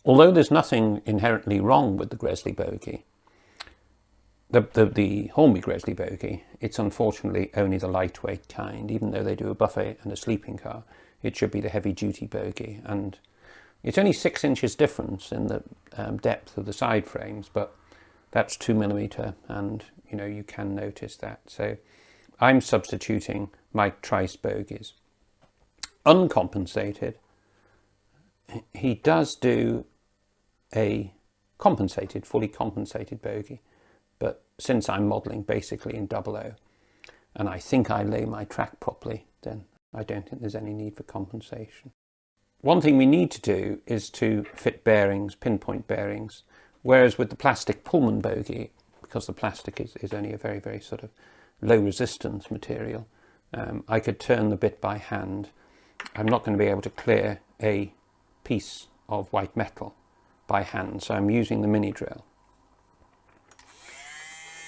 Although there's nothing inherently wrong with the Gresley bogey, the Hornby Gresley bogey, it's unfortunately only the lightweight kind. Even though they do a buffet and a sleeping car, it should be the heavy duty bogey. And it's only 6 inches difference in the depth of the side frames, but that's 2mm, and you can notice that. So I'm substituting Mike Trice bogies. Uncompensated, he does do a compensated, fully compensated bogey, but since I'm modelling basically in 00, and I think I lay my track properly, then I don't think there's any need for compensation. One thing we need to do is to fit bearings, pinpoint bearings, whereas with the plastic Pullman bogey, because the plastic is only a very, very sort of low resistance material, I could turn the bit by hand. I'm not going to be able to clear a piece of white metal by hand, so I'm using the mini drill.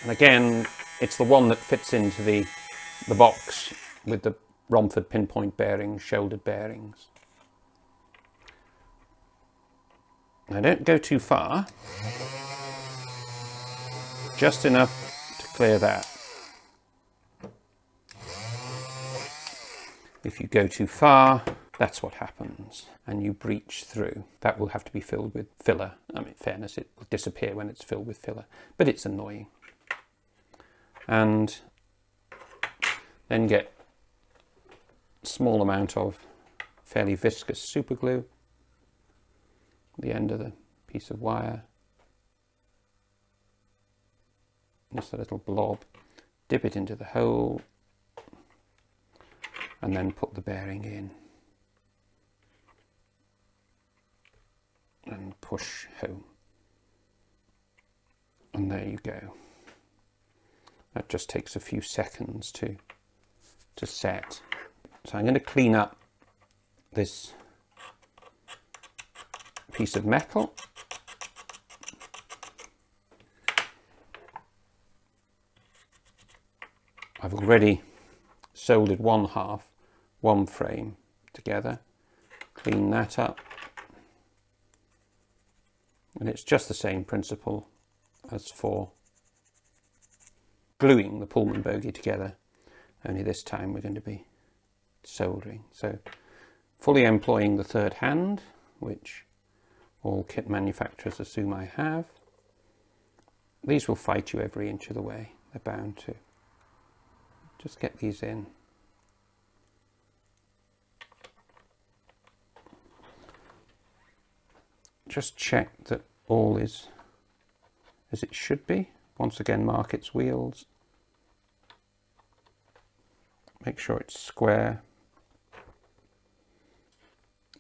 And again, it's the one that fits into the box with the Romford pinpoint bearings, shouldered bearings. Now don't go too far, just enough to clear that. If you go too far, that's what happens, and you breach through. That will have to be filled with filler. I mean, in fairness, it will disappear when it's filled with filler, but it's annoying. And then get a small amount of fairly viscous super glue, the end of the piece of wire, just a little blob, dip it into the hole, and then put the bearing in and push home, and there you go. That just takes a few seconds to set. So I'm going to clean up this piece of metal. I've already soldered one frame together. Clean that up. And it's just the same principle as for gluing the Pullman bogey together, only this time we're going to be soldering. So fully employing the third hand, which all kit manufacturers assume I have. These will fight you every inch of the way, they're bound to. Just get these in. Just check that all is as it should be. Once again, mark its wheels. Make sure it's square.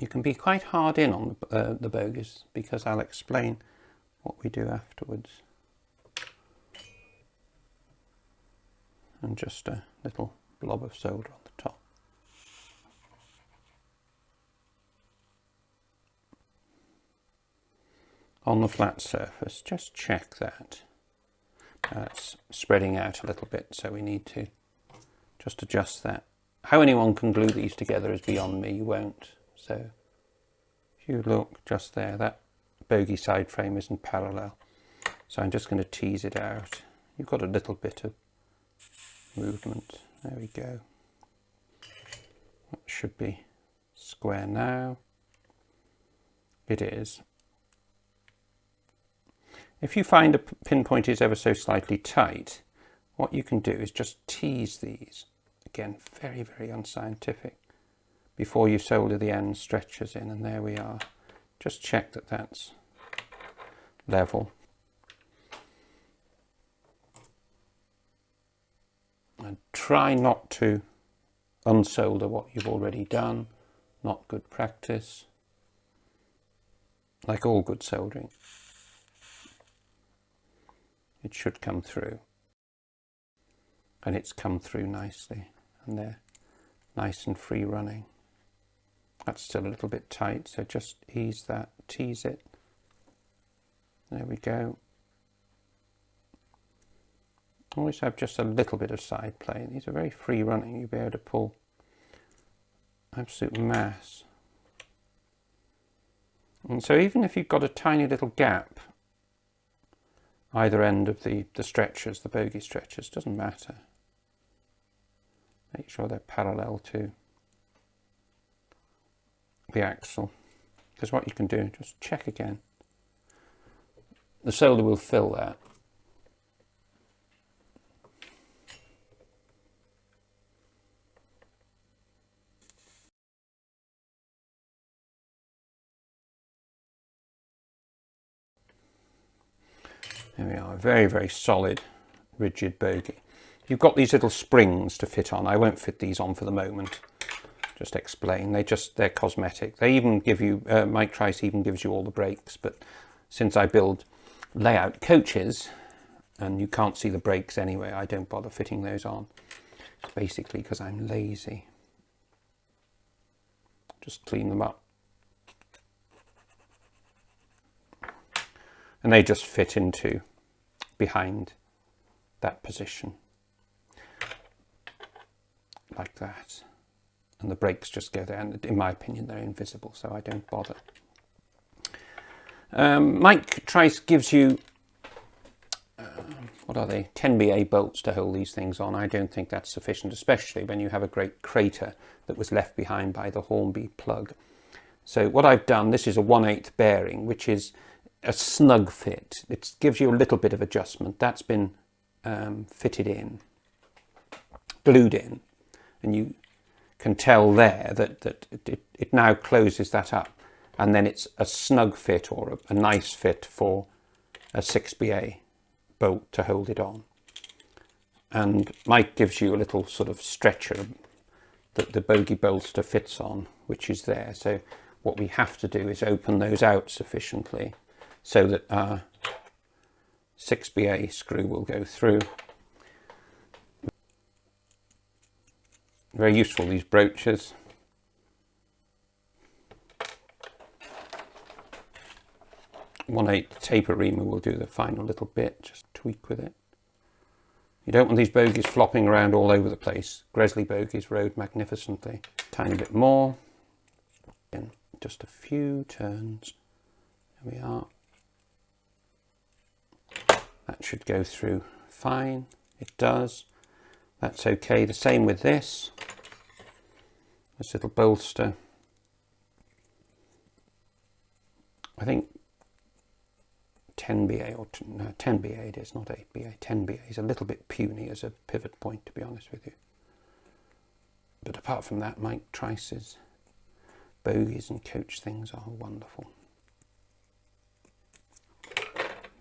You can be quite hard in on the bogies, because I'll explain what we do afterwards. And just a little blob of solder on the top. On the flat surface, just check that. It's spreading out a little bit, so we need to just adjust that. How anyone can glue these together is beyond me. You won't. So if you look just there, that bogey side frame isn't parallel. So I'm just going to tease it out. You've got a little bit of movement. There we go. That should be square now. It is. If you find a pinpoint is ever so slightly tight, what you can do is just tease these. Again, very, very unscientific. Before you solder the end stretchers in, and there we are. Just check that that's level. And try not to unsolder what you've already done. Not good practice. Like all good soldering. It should come through. And it's come through nicely. And they're nice and free running. That's still a little bit tight, so just ease that, tease it. There we go. Always have just a little bit of side play. These are very free running. You'll be able to pull absolute mass. And so even if you've got a tiny little gap either end of the stretchers, the bogey stretchers, doesn't matter. Make sure they're parallel to the axle, because what you can do, just check again. The solder will fill that. There we are, a very, very solid, rigid bogey. You've got these little springs to fit on. I won't fit these on for the moment. Just explain. They're cosmetic. They even give you, Mike Trice even gives you all the brakes, but since I build layout coaches and you can't see the brakes anyway, I don't bother fitting those on. It's basically because I'm lazy. Just clean them up. And they just fit into behind that position like that, and the brakes just go there, and in my opinion they're invisible, so I don't bother. Mike Trice gives you what are they, 10BA bolts to hold these things on. I don't think that's sufficient, especially when you have a great crater that was left behind by the Hornby plug. So what I've done, this is a 1/8 bearing, which is a snug fit. It gives you a little bit of adjustment. That's been fitted in, glued in, and you can tell there that it now closes that up, and then it's a snug fit, or a nice fit for a 6BA bolt to hold it on. And Mike gives you a little sort of stretcher that the bogey bolster fits on, which is there. So what we have to do is open those out sufficiently so that our 6BA screw will go through. Very useful, these broaches. .1/8 taper reamer will do the final little bit, just tweak with it. You don't want these bogies flopping around all over the place. Gresley bogies rode magnificently. Tiny bit more. In just a few turns. There we are. That should go through fine. It does. That's okay. The same with this. This little bolster. I think 10BA, or no, 10BA it is, not 8BA. 10BA is a little bit puny as a pivot point, to be honest with you. But apart from that, Mike Trice's bogies and coach things are wonderful.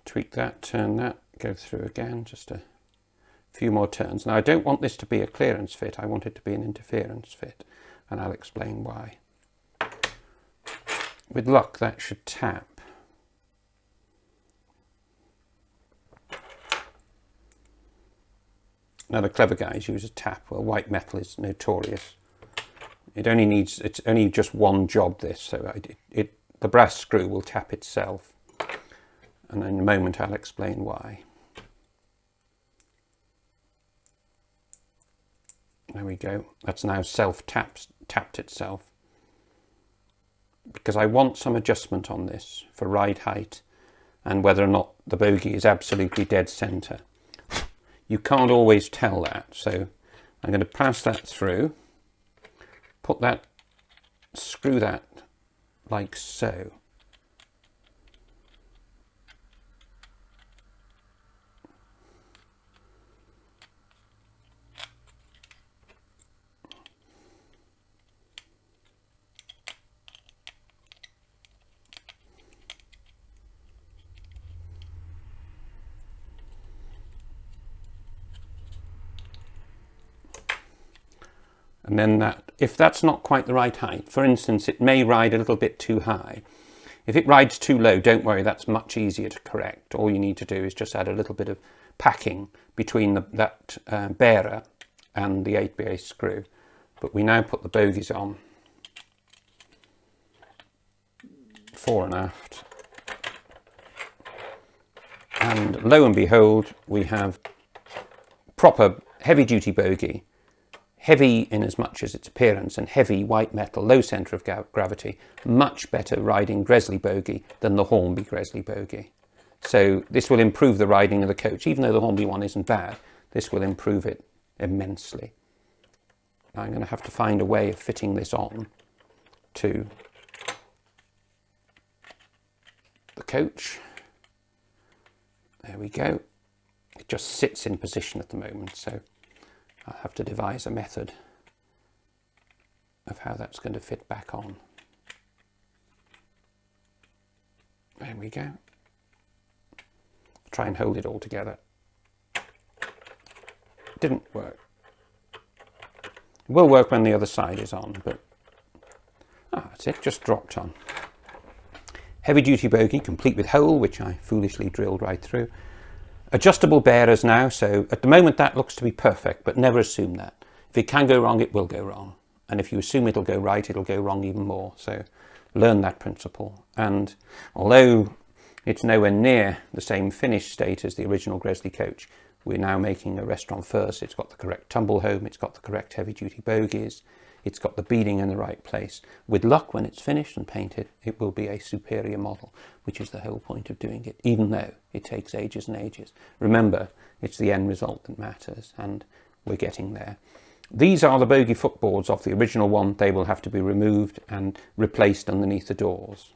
Tweak that, turn that, go through again, just a few more turns. Now I don't want this to be a clearance fit, I want it to be an interference fit, and I'll explain why. With luck that should tap. Now the clever guys use a tap. Well, white metal is notorious. It only needs, it's only just one job, this, so the brass screw will tap itself. And in a moment I'll explain why. There we go. That's now tapped itself. Because I want some adjustment on this for ride height and whether or not the bogey is absolutely dead center. You can't always tell that, so I'm going to pass that through, put that, screw that like so. And then that, if that's not quite the right height, for instance, it may ride a little bit too high. If it rides too low, don't worry, that's much easier to correct. All you need to do is just add a little bit of packing between that bearer and the 8BA screw. But we now put the bogies on, fore and aft. And lo and behold, we have proper heavy-duty bogey heavy in as much as its appearance and heavy white metal, low centre of gravity, much better riding Gresley Bogie than the Hornby Gresley Bogie. So this will improve the riding of the coach. Even though the Hornby one isn't bad, this will improve it immensely. I'm going to have to find a way of fitting this on to the coach. There we go. It just sits in position at the moment, so I'll have to devise a method of how that's going to fit back on. There we go. Try and hold it all together. Didn't work. It will work when the other side is on, but that's it, just dropped on. Heavy duty bogie, complete with hole, which I foolishly drilled right through. Adjustable bearers now, so at the moment that looks to be perfect, but never assume that. If it can go wrong, it will go wrong. And if you assume it'll go right, it'll go wrong even more. So learn that principle. And although it's nowhere near the same finished state as the original Gresley coach, we're now making a restaurant first. It's got the correct tumble home, it's got the correct heavy duty bogies, it's got the beading in the right place. With luck, when it's finished and painted, it will be a superior model, which is the whole point of doing it, even though it takes ages and ages. Remember, it's the end result that matters, and we're getting there. These are the bogie footboards of the original one. They will have to be removed and replaced underneath the doors.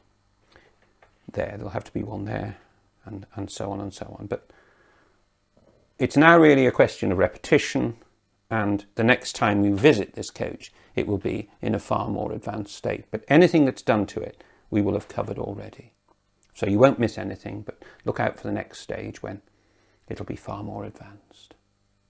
There, there'll have to be one there, and so on and so on. But it's now really a question of repetition, and the next time we visit this coach, it will be in a far more advanced state. But anything that's done to it, we will have covered already. So you won't miss anything, but look out for the next stage when it'll be far more advanced.